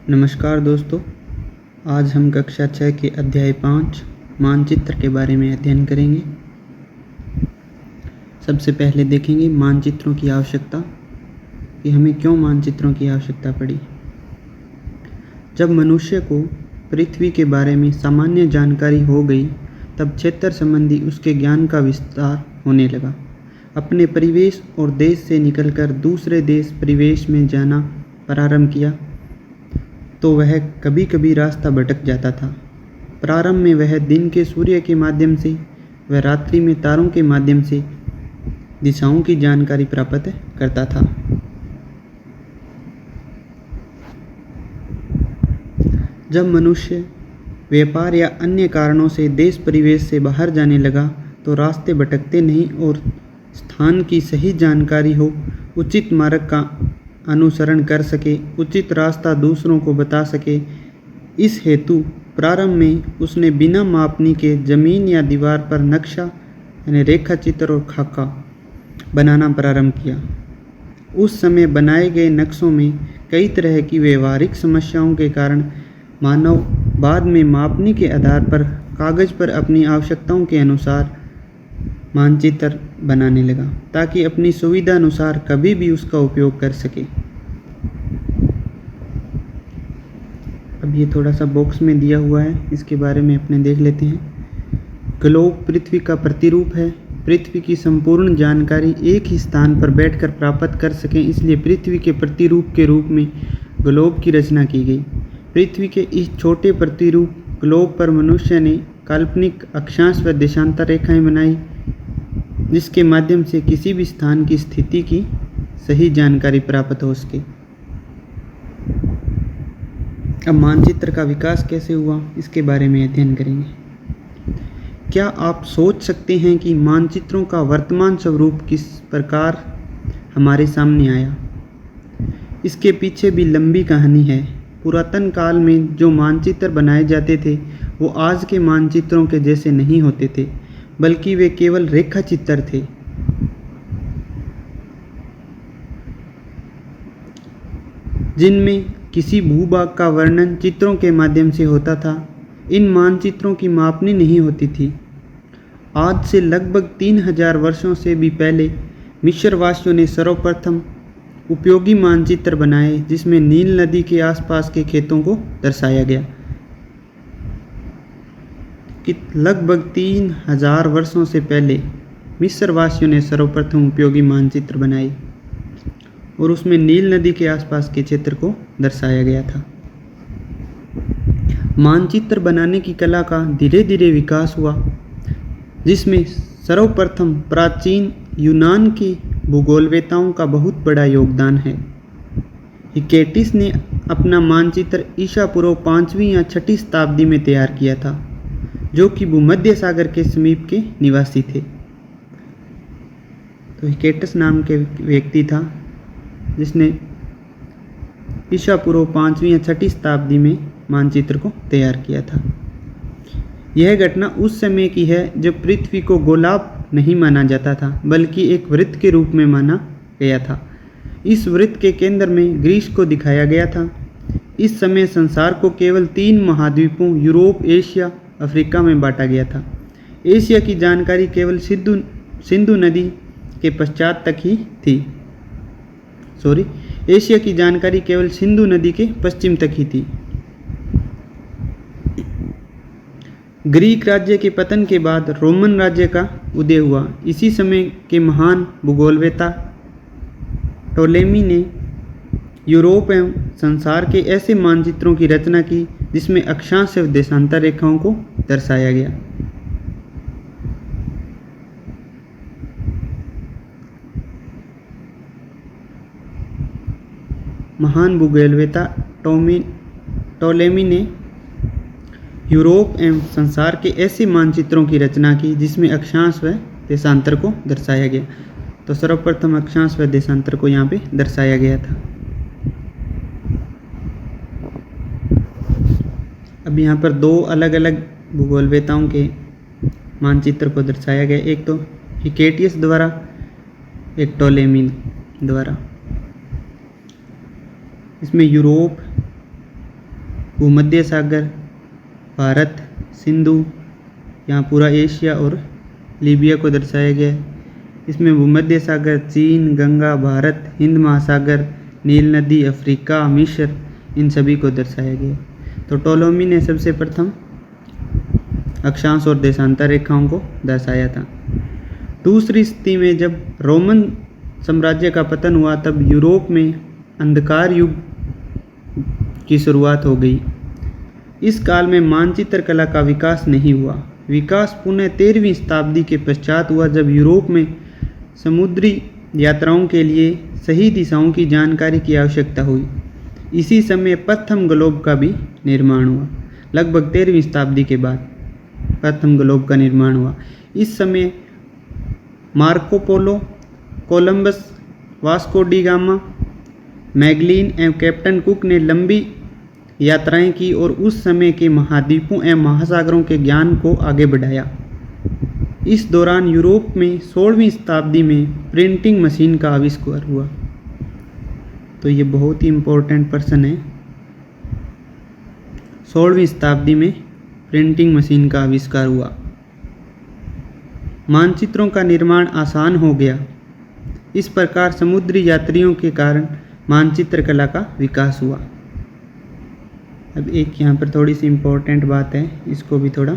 नमस्कार दोस्तों, आज हम कक्षा 6 के अध्याय 5 मानचित्र के बारे में अध्ययन करेंगे। सबसे पहले देखेंगे मानचित्रों की आवश्यकता कि हमें क्यों मानचित्रों की आवश्यकता पड़ी। जब मनुष्य को पृथ्वी के बारे में सामान्य जानकारी हो गई, तब क्षेत्र संबंधी उसके ज्ञान का विस्तार होने लगा। अपने परिवेश और देश से निकलकर दूसरे देश परिवेश में जाना प्रारंभ किया तो वह कभी कभी रास्ता भटक जाता था। प्रारंभ में वह दिन के सूर्य के माध्यम से व रात्रि में तारों के माध्यम से दिशाओं की जानकारी प्राप्त करता था। जब मनुष्य व्यापार या अन्य कारणों से देश परिवेश से बाहर जाने लगा तो रास्ते भटकते नहीं और स्थान की सही जानकारी हो, उचित मार्ग का अनुसरण कर सके, उचित रास्ता दूसरों को बता सके। इस हेतु प्रारंभ में उसने बिना मापनी के जमीन या दीवार पर नक्शा यानी रेखा चित्र और खाका बनाना प्रारंभ किया। उस समय बनाए गए नक्शों में कई तरह की व्यवहारिक समस्याओं के कारण मानव बाद में मापनी के आधार पर कागज पर अपनी आवश्यकताओं के अनुसार मानचित्र बनाने लगा, ताकि अपनी सुविधा अनुसार कभी भी उसका उपयोग कर सके। अब ये थोड़ा सा बॉक्स में दिया हुआ है, इसके बारे में अपने देख लेते हैं। ग्लोब पृथ्वी का प्रतिरूप है। पृथ्वी की संपूर्ण जानकारी एक ही स्थान पर बैठकर प्राप्त कर सकें, इसलिए पृथ्वी के प्रतिरूप के रूप में ग्लोब की रचना की गई। पृथ्वी के इस छोटे प्रतिरूप ग्लोब पर मनुष्य ने काल्पनिक अक्षांश व देशांतर रेखाएं बनाई, जिसके माध्यम से किसी भी स्थान की स्थिति की सही जानकारी प्राप्त हो सके। अब मानचित्र का विकास कैसे हुआ, इसके बारे में अध्ययन करेंगे। क्या आप सोच सकते हैं कि मानचित्रों का वर्तमान स्वरूप किस प्रकार हमारे सामने आया? इसके पीछे भी लंबी कहानी है। पुरातन काल में जो मानचित्र बनाए जाते थे वो आज के मानचित्रों के जैसे नहीं होते थे, बल्कि वे केवल रेखा चित्र थे। जिनमें किसी भूभाग का वर्णन चित्रों के माध्यम से होता था। इन मानचित्रों की मापनी नहीं होती थी। आज से लगभग 3000 वर्षों से भी पहले मिस्रवासियों ने सर्वप्रथम उपयोगी मानचित्र बनाए, जिसमें नील नदी के आसपास के खेतों को दर्शाया गया। कि लगभग 3000 वर्षों से पहले मिस्रवासियों ने सर्वप्रथम उपयोगी मानचित्र बनाए और उसमें नील नदी के आसपास के क्षेत्र को दर्शाया गया था। मानचित्र बनाने की कला का धीरे धीरे विकास हुआ, जिसमें सर्वप्रथम प्राचीन यूनान के भूगोलवेताओं का बहुत बड़ा योगदान है। हिकेटिस ने अपना मानचित्र ईसा पूर्व 5वीं या 6वीं शताब्दी में तैयार किया था, जो कि भूमध्य सागर के समीप के निवासी थे। तो हिकेटिस नाम के व्यक्ति था जिसने ईसा पूर्व 5वीं या 6वीं शताब्दी में मानचित्र को तैयार किया था। यह घटना उस समय की है जब पृथ्वी को गोलाभ नहीं माना जाता था, बल्कि एक वृत्त के रूप में माना गया था। इस वृत्त के केंद्र में ग्रीस को दिखाया गया था। इस समय संसार को केवल 3 महाद्वीपों यूरोप, एशिया, अफ्रीका में बांटा गया था। एशिया की जानकारी केवल सिंधु नदी के पश्चात तक ही थी। एशिया की जानकारी केवल सिंधु नदी के पश्चिम तक ही थी। ग्रीक राज्य के पतन के बाद रोमन राज्य का उदय हुआ। इसी समय के महान भूगोलवेता टोलेमी ने यूरोप एवं संसार के ऐसे मानचित्रों की रचना की जिसमें अक्षांश एवं देशांतर रेखाओं को दर्शाया गया। महान भूगोलवेता टोलेमी ने यूरोप एवं संसार के ऐसे मानचित्रों की रचना की जिसमें अक्षांश व देशांतर को दर्शाया गया। तो सर्वप्रथम अक्षांश व देशांतर को यहाँ पे दर्शाया गया था। अब यहाँ पर 2 अलग अलग भूगोलवेताओं के मानचित्र को दर्शाया गया, एक तो हिकेटियस द्वारा, एक टोलेमी द्वारा। इसमें यूरोप भूमध्य सागर, भारत, सिंधु, यहाँ पूरा एशिया और लीबिया को दर्शाया गया है। इसमें भूमध्य सागर, चीन, गंगा, भारत, हिंद महासागर, नील नदी, अफ्रीका, मिस्र, इन सभी को दर्शाया गया। तो टोलोमी ने सबसे प्रथम अक्षांश और देशांतर रेखाओं को दर्शाया था। दूसरी स्थिति में जब रोमन साम्राज्य का पतन हुआ तब यूरोप में अंधकार युग की शुरुआत हो गई। इस काल में मानचित्र कला का विकास नहीं हुआ। विकास पुनः 13वीं शताब्दी के पश्चात हुआ, जब यूरोप में समुद्री यात्राओं के लिए सही दिशाओं की जानकारी की आवश्यकता हुई। इसी समय प्रथम ग्लोब का भी निर्माण हुआ। लगभग 13वीं शताब्दी के बाद प्रथम ग्लोब का निर्माण हुआ। इस समय Marco Polo, Columbus, Vasco da Gama, Magellan एवं कैप्टन कुक ने लंबी यात्राएं की और उस समय के महाद्वीपों एवं महासागरों के ज्ञान को आगे बढ़ाया। इस दौरान यूरोप में 16वीं शताब्दी में प्रिंटिंग मशीन का आविष्कार हुआ। तो ये बहुत ही इम्पोर्टेंट पर्सन है। 16वीं शताब्दी में प्रिंटिंग मशीन का आविष्कार हुआ। मानचित्रों का निर्माण आसान हो गया। इस प्रकार समुद्री यात्रियों के कारण मानचित्र कला का विकास हुआ। अब एक यहाँ पर थोड़ी सी इम्पोर्टेंट बात है, इसको भी थोड़ा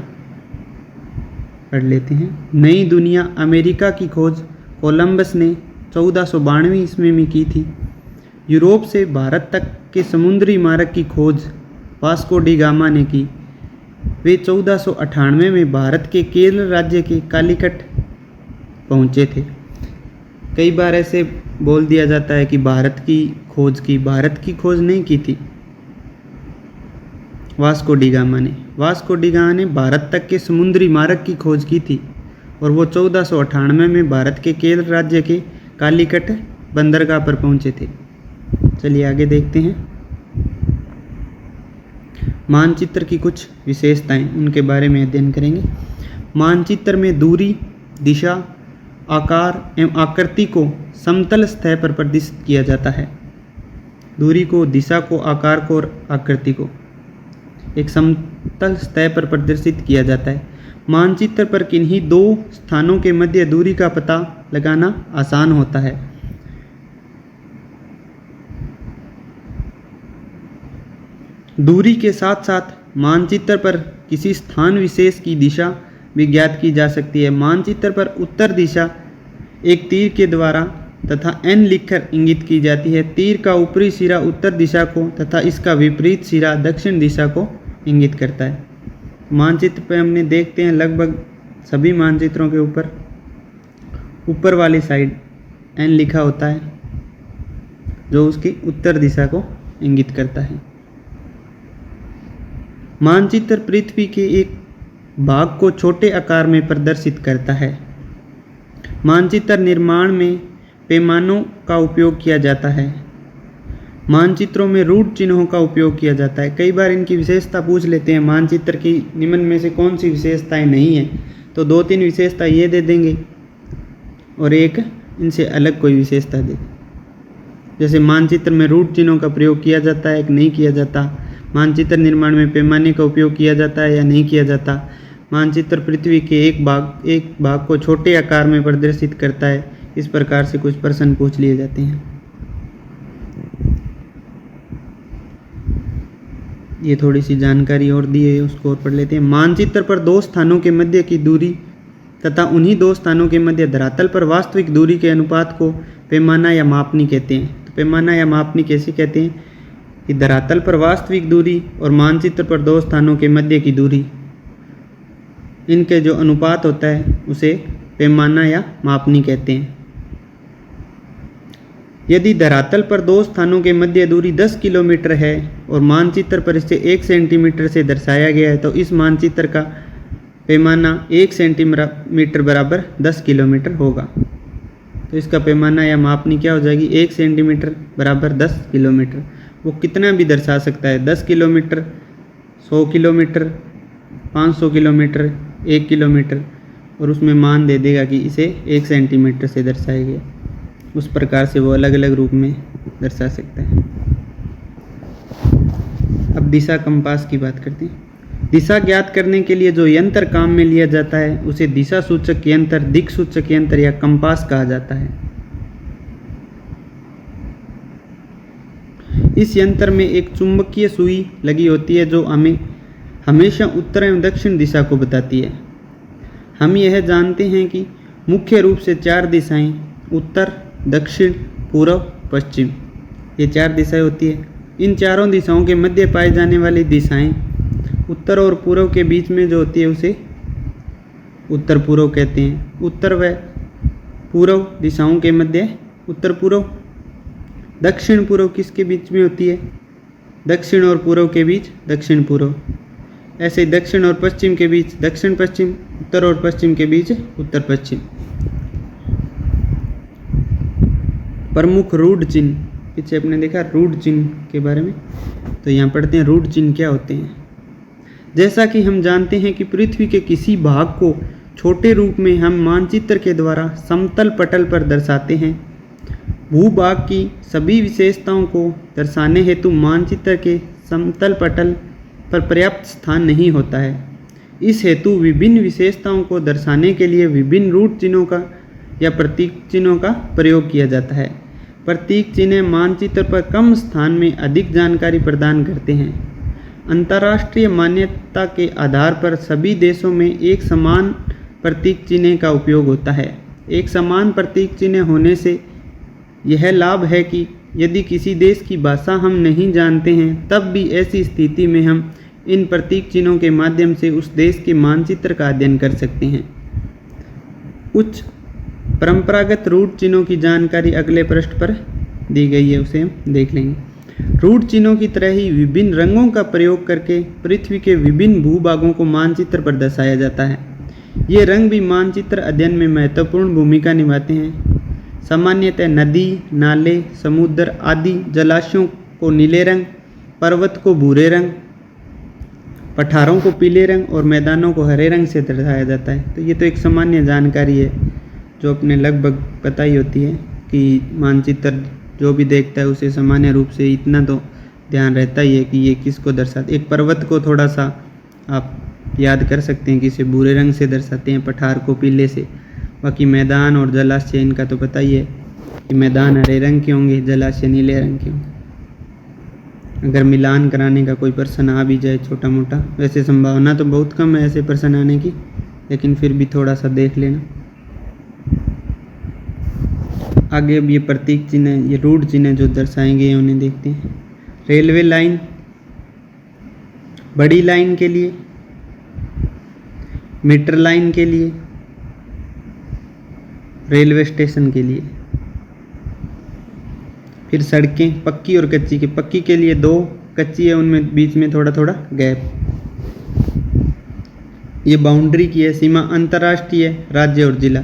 पढ़ लेते हैं। नई दुनिया अमेरिका की खोज कोलंबस ने 1492 ईस्वी में की थी। यूरोप से भारत तक के समुद्री मार्ग की खोज वास्को डी गामा ने की। वे 1498 में भारत के केरल राज्य के कालीकट पहुँचे थे। कई बार ऐसे बोल दिया जाता है कि भारत की खोज नहीं की थी वास्को डी गामा ने। वास्को डी गामा ने भारत तक के समुद्री मार्ग की खोज की थी और वो 1498 में भारत के केरल राज्य के कालीकट बंदरगाह पर पहुंचे थे। चलिए आगे देखते हैं। मानचित्र की कुछ विशेषताएं, उनके बारे में अध्ययन करेंगे। मानचित्र में दूरी, दिशा, आकार एवं आकृति को समतल सतह पर प्रदर्शित किया जाता है। दूरी को, दिशा को, आकार को और आकृति को एक समतल सतह पर प्रदर्शित किया जाता है। मानचित्र पर किन्हीं दो स्थानों के मध्य दूरी का पता लगाना आसान होता है। दूरी के साथ साथ मानचित्र पर किसी स्थान विशेष की दिशा भी ज्ञात की जा सकती है। मानचित्र पर उत्तर दिशा एक तीर के द्वारा तथा एन लिखकर इंगित की जाती है। तीर का ऊपरी सिरा उत्तर दिशा को तथा इसका विपरीत सिरा दक्षिण दिशा को इंगित करता है। मानचित्र पे हमने देखते हैं लगभग सभी मानचित्रों के ऊपर वाली साइड एन लिखा होता है, जो उसकी उत्तर दिशा को इंगित करता है। मानचित्र पृथ्वी के एक भाग को छोटे आकार में प्रदर्शित करता है। मानचित्र निर्माण में पैमानों का उपयोग किया जाता है। मानचित्रों में रूट चिन्हों का उपयोग किया जाता है। कई बार इनकी विशेषता पूछ लेते हैं, मानचित्र की निम्न में से कौन सी विशेषताएं नहीं है, तो 2-3 विशेषता ये दे देंगे और एक इनसे अलग कोई विशेषता दे। जैसे मानचित्र में रूट चिन्हों का प्रयोग किया जाता है, एक नहीं किया जाता। मानचित्र निर्माण में पैमाने का उपयोग किया जाता है या नहीं किया जाता। मानचित्र पृथ्वी के एक भाग को छोटे आकार में प्रदर्शित करता है। इस प्रकार से कुछ प्रश्न पूछ लिए जाते हैं। ये थोड़ी सी जानकारी और दी है, उसको और पढ़ लेते हैं। मानचित्र पर दो स्थानों के मध्य की दूरी तथा उन्हीं दो स्थानों के मध्य धरातल पर वास्तविक दूरी के अनुपात को पैमाना या मापनी कहते हैं। तो पैमाना या मापनी कैसे कहते हैं कि धरातल पर वास्तविक दूरी और मानचित्र पर दो स्थानों के मध्य की दूरी, इनके जो अनुपात होता है उसे पैमाना या मापनी कहते हैं। यदि धरातल पर दो स्थानों के मध्य दूरी 10 किलोमीटर है और मानचित्र पर इसे 1 सेंटीमीटर से दर्शाया गया है, तो इस मानचित्र का पैमाना 1 सेंटीमीटर बराबर 10 किलोमीटर होगा। तो इसका पैमाना या मापनी क्या हो जाएगी? 1 सेंटीमीटर बराबर 10 किलोमीटर। वो कितना भी दर्शा सकता है, 10 किलोमीटर, 100 किलोमीटर, 500 किलोमीटर, 1 किलोमीटर, और उसमें मान दे देगा कि इसे 1 सेंटीमीटर से दर्शाया गया। उस प्रकार से वो अलग अलग रूप में दर्शा सकता है। अब दिशा कंपास की बात करते हैं। दिशा ज्ञात करने के लिए जो यंत्र काम में लिया जाता है उसे दिशा सूचक यंत्र, दिक् सूचक यंत्र या कंपास कहा जाता है। इस यंत्र में एक चुंबकीय सुई लगी होती है जो हमें हमेशा उत्तर एवं दक्षिण दिशा को बताती है। हम यह जानते हैं कि मुख्य रूप से 4 दिशाएं उत्तर, दक्षिण, पूर्व, पश्चिम, ये 4 दिशाएं होती है। इन चारों दिशाओं के मध्य पाई जाने वाली दिशाएं उत्तर और पूर्व के बीच में जो होती है उसे उत्तर पूर्व कहते हैं। उत्तर व पूर्व दिशाओं के मध्य उत्तर पूर्व। दक्षिण पूर्व किसके बीच में होती है? दक्षिण और पूर्व के बीच दक्षिण पूर्व। ऐसे दक्षिण और पश्चिम के बीच दक्षिण पश्चिम, उत्तर और पश्चिम के बीच उत्तर पश्चिम। प्रमुख रूढ़ चिन्ह, पीछे आपने देखा रूढ़ चिन्ह के बारे में, तो यहाँ पढ़ते हैं रूढ़ चिन्ह क्या होते हैं। जैसा कि हम जानते हैं कि पृथ्वी के किसी भाग को छोटे रूप में हम मानचित्र के द्वारा समतल पटल पर दर्शाते हैं। भूभाग की सभी विशेषताओं को दर्शाने हेतु मानचित्र के समतल पटल पर पर्याप्त स्थान नहीं होता है। इस हेतु विभिन्न विशेषताओं को दर्शाने के लिए विभिन्न रूढ़ चिन्हों का या प्रतीक चिन्हों का प्रयोग किया जाता है। प्रतीक चिन्ह मानचित्र पर कम स्थान में अधिक जानकारी प्रदान करते हैं। अंतर्राष्ट्रीय मान्यता के आधार पर सभी देशों में एक समान प्रतीक चिन्ह का उपयोग होता है। एक समान प्रतीक चिन्ह होने से यह लाभ है कि यदि किसी देश की भाषा हम नहीं जानते हैं तब भी ऐसी स्थिति में हम इन प्रतीक चिन्हों के माध्यम से उस देश के मानचित्र का अध्ययन कर सकते हैं। कुछ परंपरागत रूढ़ चिन्हों की जानकारी अगले पृष्ठ पर दी गई है, उसे हम देख लेंगे। रूढ़ चिन्हों की तरह ही विभिन्न रंगों का प्रयोग करके पृथ्वी के विभिन्न भूभागों को मानचित्र पर दर्शाया जाता है। ये रंग भी मानचित्र अध्ययन में महत्वपूर्ण भूमिका निभाते हैं। सामान्यतः नदी, नाले, समुद्र आदि जलाशयों को नीले रंग, पर्वत को भूरे रंग, पठारों को पीले रंग और मैदानों को हरे रंग से दर्शाया जाता है। तो ये तो एक सामान्य जानकारी है जो अपने लगभग पता ही होती है कि मानचित्र जो भी देखता है उसे सामान्य रूप से इतना तो ध्यान रहता ही है कि ये किसको दर्शाते। एक पर्वत को थोड़ा सा आप याद कर सकते हैं कि इसे भूरे रंग से दर्शाते हैं, पठार को पीले से। बाकी मैदान और जलाशय इनका तो पता ही है कि मैदान हरे रंग के होंगे, जलाशय नीले रंग के होंगे। अगर मिलान कराने का कोई प्रश्न आ भी जाए छोटा मोटा, वैसे संभावना तो बहुत कम है ऐसे प्रश्न आने की, लेकिन फिर भी थोड़ा सा देख लेना। आगे अब ये प्रतीक चिन्ह, ये रूढ़ चिन्ह जो दर्शाएंगे उन्हें देखते हैं। रेलवे लाइन बड़ी लाइन के लिए, मीटर लाइन के लिए, रेलवे स्टेशन के लिए। फिर सड़कें पक्की और कच्ची के, पक्की के लिए 2, कच्ची है उनमें बीच में थोड़ा थोड़ा गैप। ये बाउंड्री की है सीमा। अंतर्राष्ट्रीय, राज्य और जिला।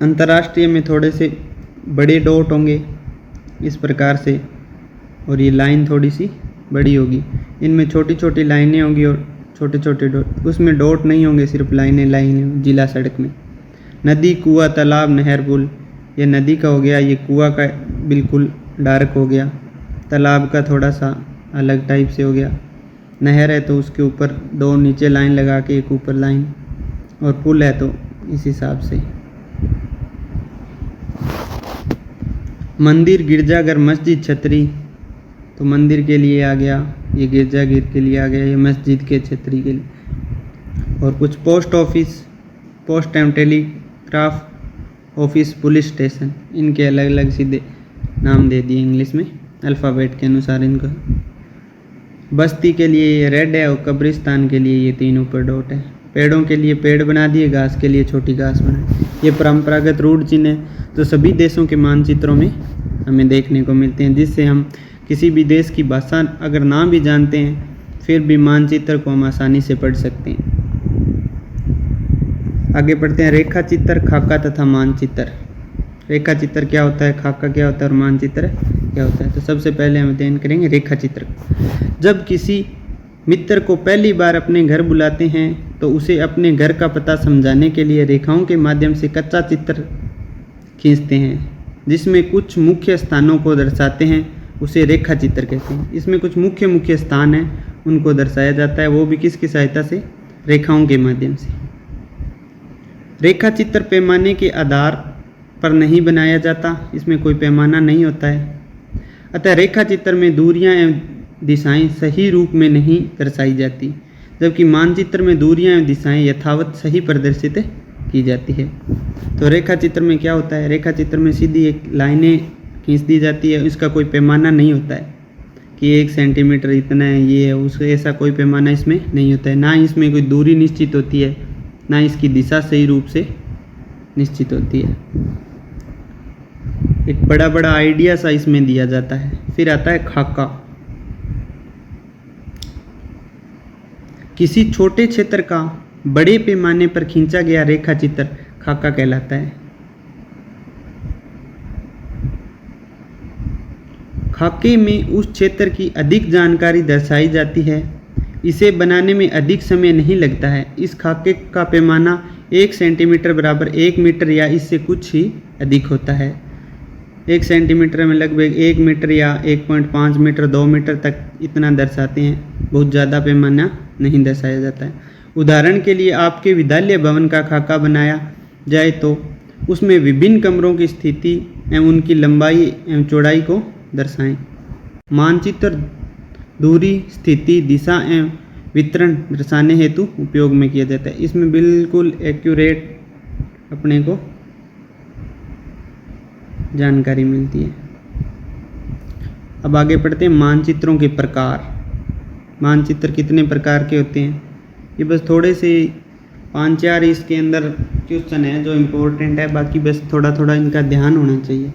अंतर्राष्ट्रीय में थोड़े से बड़े डॉट होंगे इस प्रकार से, और ये लाइन थोड़ी सी बड़ी होगी। इनमें छोटी छोटी लाइनें होंगी और छोटे छोटे डॉट, उसमें डॉट नहीं होंगे, सिर्फ लाइनें जिला सड़क में। नदी, कुआं, तालाब, नहर, पुल। ये नदी का हो गया, ये कुआं का बिल्कुल डार्क हो गया, तालाब का थोड़ा सा अलग टाइप से हो गया, नहर है तो उसके ऊपर 2 नीचे लाइन लगा के एक ऊपर लाइन, और पुल है तो इस हिसाब से। मंदिर, गिरजाघर, मस्जिद, छतरी। तो मंदिर के लिए आ गया, ये गिरजाघर के लिए आ गया, ये मस्जिद के छतरी के लिए। और कुछ पोस्ट ऑफिस, पोस्ट एवं टेलीग्राफ ऑफिस, पुलिस स्टेशन, इनके अलग अलग सीधे नाम दे दिए इंग्लिश में अल्फ़ाबेट के अनुसार इनको। बस्ती के लिए ये रेड है और कब्रिस्तान के लिए ये 3 ऊपर डॉट है। पेड़ों के लिए पेड़ बना दिए, घास के लिए छोटी घास बनाई। ये परंपरागत रूढ़ चिन्ह है जो सभी देशों के मानचित्रों में हमें देखने को मिलते हैं, जिससे हम किसी भी देश की भाषा अगर ना भी जानते हैं फिर भी मानचित्र को हम आसानी से पढ़ सकते हैं। आगे पढ़ते हैं रेखा चित्र, खाका तथा मानचित्र। रेखा चित्र क्या होता है, खाका क्या होता है और मानचित्र क्या होता है। तो सबसे पहले हम अध्ययन करेंगे रेखा चित्र। जब किसी मित्र को पहली बार अपने घर बुलाते हैं तो उसे अपने घर का पता समझाने के लिए रेखाओं के माध्यम से कच्चा चित्र खींचते हैं, जिसमें कुछ मुख्य स्थानों को दर्शाते हैं उसे रेखा चित्र कहते हैं। इसमें कुछ मुख्य मुख्य स्थान हैं, उनको दर्शाया जाता है, वो भी किसकी सहायता से? रेखाओं के माध्यम से। रेखा चित्र पैमाने के आधार पर नहीं बनाया जाता, इसमें कोई पैमाना नहीं होता है। अतः रेखा चित्र में दूरियां एवं दिशाएं सही रूप में नहीं दर्शाई जाती, जबकि मानचित्र में दूरियां एवं दिशाएं यथावत सही प्रदर्शित की जाती है। तो रेखा चित्र में क्या होता है? रेखा चित्र में सीधी एक लाइनें खींच दी जाती है, इसका कोई पैमाना नहीं होता है कि 1 सेंटीमीटर इतना है, ये है, उसका ऐसा कोई पैमाना इसमें नहीं होता है। ना इसमें कोई दूरी निश्चित होती है, ना इसकी दिशा सही रूप से निश्चित होती है। एक बड़ा बड़ा आइडिया सा इसमें दिया जाता है। फिर आता है खाका। किसी छोटे क्षेत्र का बड़े पैमाने पर खींचा गया रेखा चित्र खाका कहलाता है। खाके में उस क्षेत्र की अधिक जानकारी दर्शाई जाती है। इसे बनाने में अधिक समय नहीं लगता है। इस खाके का पैमाना 1 सेंटीमीटर बराबर 1 मीटर या इससे कुछ ही अधिक होता है। 1 सेंटीमीटर में लगभग 1 मीटर या 1.5 मीटर 2 मीटर तक इतना दर्शाते हैं, बहुत ज़्यादा पैमाना नहीं दर्शाया जाता है। उदाहरण के लिए आपके विद्यालय भवन का खाका बनाया जाए तो उसमें विभिन्न कमरों की स्थिति एवं उनकी लंबाई एवं चौड़ाई को दर्शाएं। मानचित्र दूरी, स्थिति, दिशा एवं वितरण दर्शाने हेतु उपयोग में किया जाता है। इसमें बिल्कुल एक्यूरेट अपने को जानकारी मिलती है। अब आगे पढ़ते हैं मानचित्रों के प्रकार। मानचित्र कितने प्रकार के होते हैं? ये बस थोड़े से 5-4 इसके अंदर क्वेश्चन है जो इम्पोर्टेंट है, बाकी बस थोड़ा थोड़ा इनका ध्यान होना चाहिए।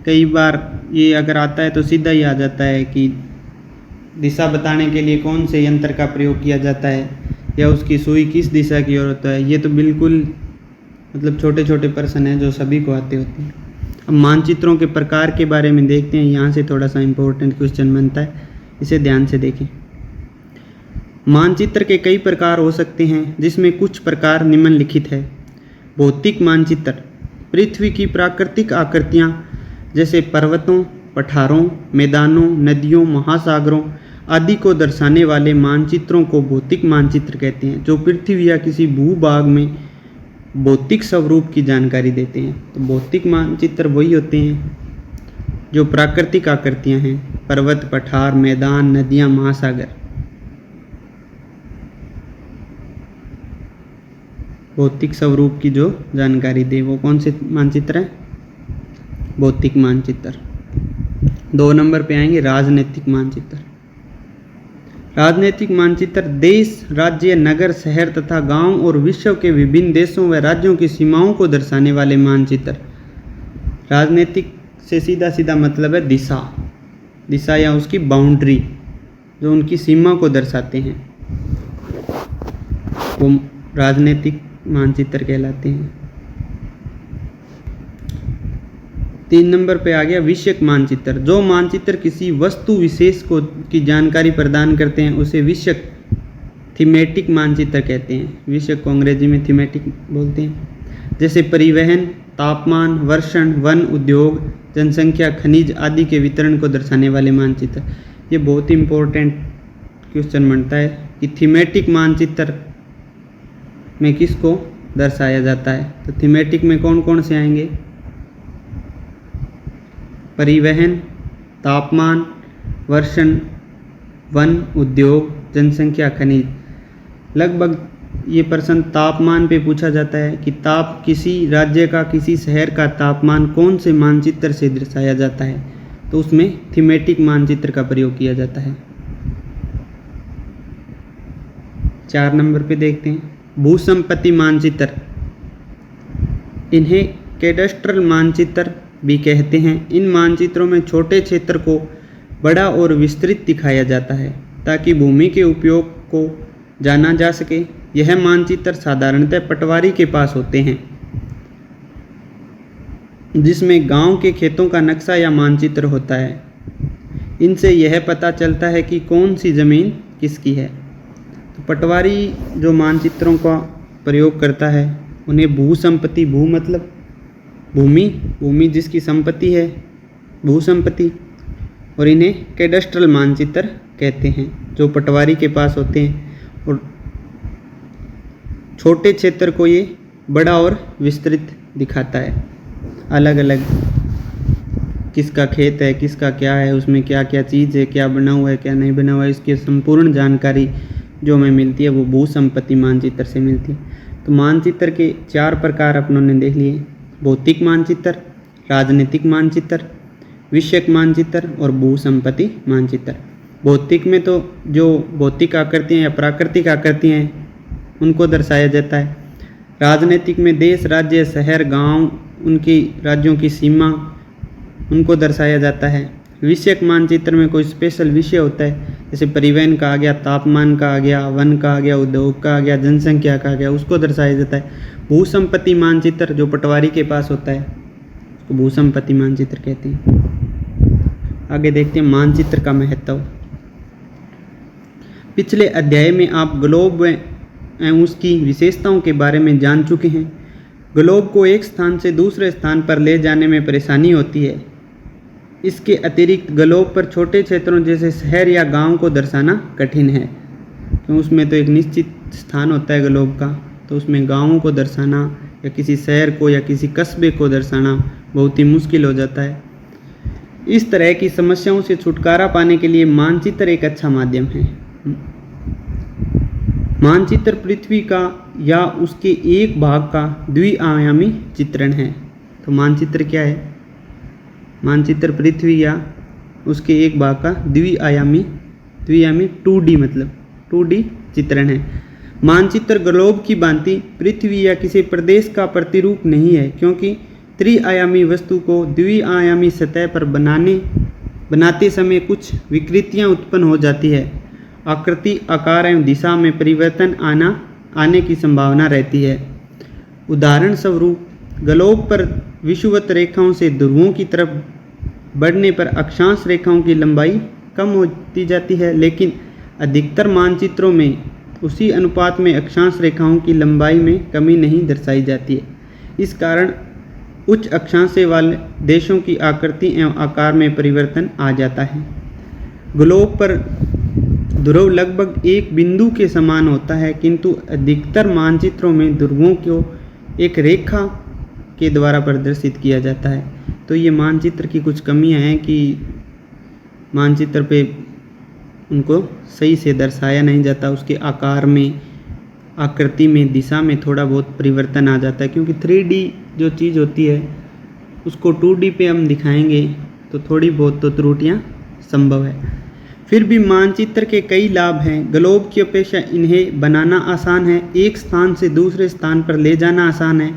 कई बार ये अगर आता है तो सीधा ही आ जाता है कि दिशा बताने के लिए कौन से यंत्र का प्रयोग किया जाता है या उसकी सुई किस दिशा की ओर होता है। ये तो बिल्कुल मतलब छोटे छोटे प्रश्न हैं जो सभी को आते होते हैं। अब मानचित्रों के प्रकार के बारे में देखते हैं। यहाँ से थोड़ा सा इम्पोर्टेंट क्वेश्चन बनता है, इसे ध्यान से देखें। मानचित्र के कई प्रकार हो सकते हैं, जिसमें कुछ प्रकार निम्नलिखित है। भौतिक मानचित्र पृथ्वी की प्राकृतिक आकृतियाँ जैसे पर्वतों, पठारों, मैदानों, नदियों, महासागरों आदि को दर्शाने वाले मानचित्रों को भौतिक मानचित्र कहते हैं, जो पृथ्वी या किसी भूभाग में भौतिक स्वरूप की जानकारी देते हैं। तो भौतिक मानचित्र वही होते हैं जो प्राकृतिक आकृतियाँ हैं, पर्वत, पठार, मैदान, नदियाँ, महासागर। भौतिक स्वरूप की जो जानकारी दे वो कौन से मानचित्र है? भौतिक मानचित्र। 2 नंबर पे आएंगे राजनीतिक मानचित्र। राजनीतिक मानचित्र देश, राज्य, नगर, शहर तथा गांव और विश्व के विभिन्न देशों व राज्यों की सीमाओं को दर्शाने वाले मानचित्र। राजनीतिक से सीधा सीधा मतलब है दिशा, दिशा या उसकी बाउंड्री, जो उनकी सीमा को दर्शाते हैं, वो राजनीतिक मानचित्र कहलाते हैं। 3 नंबर पे आ गया विषयक मानचित्र। जो मानचित्र किसी वस्तु विशेष को की जानकारी प्रदान करते हैं उसे विषयक थीमेटिक मानचित्र कहते हैं। विषयक को अंग्रेजी में थीमेटिक बोलते हैं। जैसे परिवहन, तापमान, वर्षण, वन, उद्योग, जनसंख्या, खनिज आदि के वितरण को दर्शाने वाले मानचित्र। ये बहुत ही इम्पोर्टेंट क्वेश्चन बनता है कि थीमेटिक मानचित्र में किसको दर्शाया जाता है। तो थीमेटिक में कौन कौन से आएंगे? परिवहन, तापमान, वर्षण, वन, उद्योग, जनसंख्या, खनिज। लगभग ये प्रश्न तापमान पे पूछा जाता है कि किसी राज्य का, किसी शहर का तापमान कौन से मानचित्र से दर्शाया जाता है, तो उसमें थीमेटिक मानचित्र का प्रयोग किया जाता है। 4 नंबर पे देखते हैं भूसंपत्ति मानचित्र। इन्हें कैडस्ट्रल मानचित्र भी कहते हैं। इन मानचित्रों में छोटे क्षेत्र को बड़ा और विस्तृत दिखाया जाता है ताकि भूमि के उपयोग को जाना जा सके। यह मानचित्र साधारणतः पटवारी के पास होते हैं, जिसमें गांव के खेतों का नक्शा या मानचित्र होता है। इनसे यह पता चलता है कि कौन सी ज़मीन किसकी है। तो पटवारी जो मानचित्रों का प्रयोग करता है उन्हें भूसंपत्ति, भू मतलब भूमि, भूमि जिसकी संपत्ति है, भूसंपत्ति, और इन्हें कैडस्ट्रल मानचित्र कहते हैं, जो पटवारी के पास होते हैं। और छोटे क्षेत्र को ये बड़ा और विस्तृत दिखाता है, अलग अलग किसका खेत है, किसका क्या है, उसमें क्या क्या चीज़ है, क्या बना हुआ है, क्या नहीं बना हुआ है, इसकी संपूर्ण जानकारी जो हमें मिलती है वो भू संपत्ति मानचित्र से मिलती है। तो मानचित्र के 4 प्रकार अपनों ने देख लिए: भौतिक मानचित्र, राजनीतिक मानचित्र, विषयक मानचित्र और भू संपत्ति मानचित्र। भौतिक में तो जो भौतिक आकृतियाँ या प्राकृतिक आकृतियाँ हैं उनको दर्शाया जाता है। राजनीतिक में देश, राज्य, शहर, गांव, उनकी राज्यों की सीमा, उनको दर्शाया जाता है। विषयक मानचित्र में कोई स्पेशल विषय होता है, जैसे परिवहन का आ गया, तापमान का आ गया, वन का आ गया, उद्योग का आ गया, जनसंख्या का आ गया, उसको दर्शाया जाता है। भू संपत्ति मानचित्र जो पटवारी के पास होता है उसको भू संपत्ति मानचित्र कहते हैं। आगे देखते हैं मानचित्र का महत्व। पिछले अध्याय में आप ग्लोब एवं उसकी विशेषताओं के बारे में जान चुके हैं। ग्लोब को एक स्थान से दूसरे स्थान पर ले जाने में परेशानी होती है। इसके अतिरिक्त ग्लोब पर छोटे क्षेत्रों जैसे शहर या गांव को दर्शाना कठिन है, क्योंकि उसमें तो एक निश्चित स्थान होता है ग्लोब का, तो उसमें गांवों को दर्शाना या किसी शहर को या किसी कस्बे को दर्शाना बहुत ही मुश्किल हो जाता है। इस तरह की समस्याओं से छुटकारा पाने के लिए मानचित्र एक अच्छा माध्यम है। मानचित्र पृथ्वी का या उसके एक भाग का द्विआयामी चित्रण है। तो मानचित्र क्या है? मानचित्र पृथ्वी या उसके एक भाग का द्विआयामी 2D मतलब 2D चित्रण है। मानचित्र ग्लोब की भांति पृथ्वी या किसी प्रदेश का प्रतिरूप नहीं है, क्योंकि त्रिआयामी वस्तु को द्विआयामी सतह पर बनाते समय कुछ विकृतियां उत्पन्न हो जाती है। आकृति, आकार एवं दिशा में परिवर्तन आने की संभावना रहती है। उदाहरण स्वरूप ग्लोब पर विषुवत रेखाओं से ध्रुवों की तरफ बढ़ने पर अक्षांश रेखाओं की लंबाई कम होती जाती है, लेकिन अधिकतर मानचित्रों में उसी अनुपात में अक्षांश रेखाओं की लंबाई में कमी नहीं दर्शाई जाती है। इस कारण उच्च अक्षांश वाले देशों की आकृति एवं आकार में परिवर्तन आ जाता है। ग्लोब पर ध्रुव लगभग एक बिंदु के समान होता है, किंतु अधिकतर मानचित्रों में ध्रुवों को एक रेखा के द्वारा प्रदर्शित किया जाता है। तो ये मानचित्र की कुछ कमियां हैं कि मानचित्र पे उनको सही से दर्शाया नहीं जाता, उसके आकार में, आकृति में, दिशा में थोड़ा बहुत परिवर्तन आ जाता है, क्योंकि 3D जो चीज़ होती है उसको 2D पे हम दिखाएंगे तो थोड़ी बहुत तो त्रुटियाँ संभव है। फिर भी मानचित्र के कई लाभ हैं। ग्लोब की अपेक्षा इन्हें बनाना आसान है, एक स्थान से दूसरे स्थान पर ले जाना आसान है।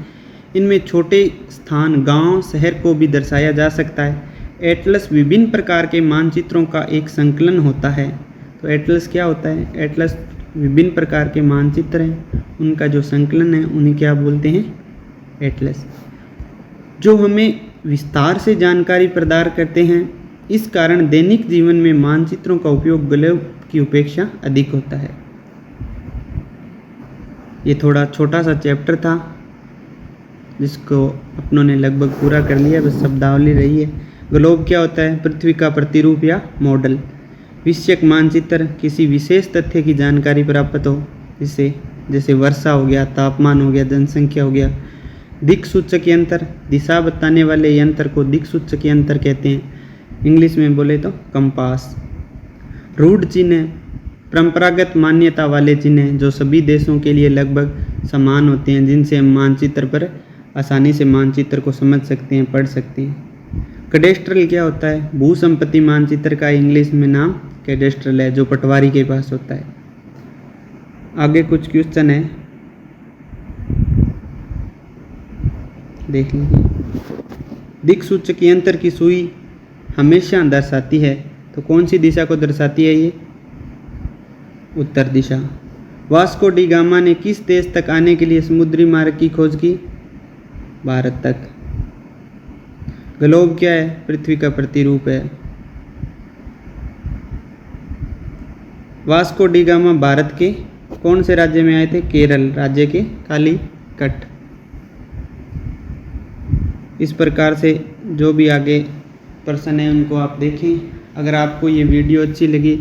इनमें छोटे स्थान, गांव, शहर को भी दर्शाया जा सकता है। एटलस विभिन्न प्रकार के मानचित्रों का एक संकलन होता है। तो एटलस क्या होता है? एटलस विभिन्न प्रकार के मानचित्र हैं, उनका जो संकलन है उन्हें क्या बोलते हैं? एटलस, जो हमें विस्तार से जानकारी प्रदान करते हैं। इस कारण दैनिक जीवन में मानचित्रों का उपयोग ग्लोब की अपेक्षा अधिक होता है। ये थोड़ा छोटा सा चैप्टर था जिसको अपनों ने लगभग पूरा कर लिया, बस शब्दावली रही है। ग्लोब क्या होता है? पृथ्वी का प्रतिरूप या मॉडल। विषयक मानचित्र किसी विशेष तथ्य की जानकारी प्राप्त हो, जैसे वर्षा हो गया, तापमान हो गया, जनसंख्या हो गया। दिक्सूचक यंत्र, दिशा बताने वाले यंत्र को दिक्सूचक यंत्र कहते हैं, इंग्लिश में बोले तो कंपास। रूढ़ चिन्ह, परंपरागत मान्यता वाले चिन्ह जो सभी देशों के लिए लगभग समान होते हैं, जिनसे हम मानचित्र पर आसानी से मानचित्र को समझ सकते हैं, पढ़ सकते हैं। कैडेस्ट्रल क्या होता है? भू संपत्ति मानचित्र का इंग्लिश में नाम कैडेस्ट्रल है, जो पटवारी के पास होता है। आगे कुछ क्वेश्चन है, देख लीजिए। दिक्सूचक यंत्र की सुई हमेशा दर्शाती है, तो कौन सी दिशा को दर्शाती है? ये उत्तर दिशा। वास्को डी गामा ने किस देश तक आने के लिए समुद्री मार्ग की खोज की? भारत तक। ग्लोब क्या है? पृथ्वी का प्रतिरूप है। वास्को डी गामा भारत के कौन से राज्य में आए थे? केरल राज्य के कालीकट। इस प्रकार से जो भी आगे प्रश्न है उनको आप देखें। अगर आपको ये वीडियो अच्छी लगी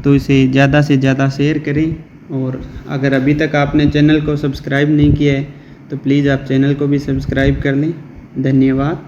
तो इसे ज़्यादा से ज़्यादा शेयर करें, और अगर अभी तक आपने चैनल को सब्सक्राइब नहीं किया है तो प्लीज़ आप चैनल को भी सब्सक्राइब कर लें। धन्यवाद।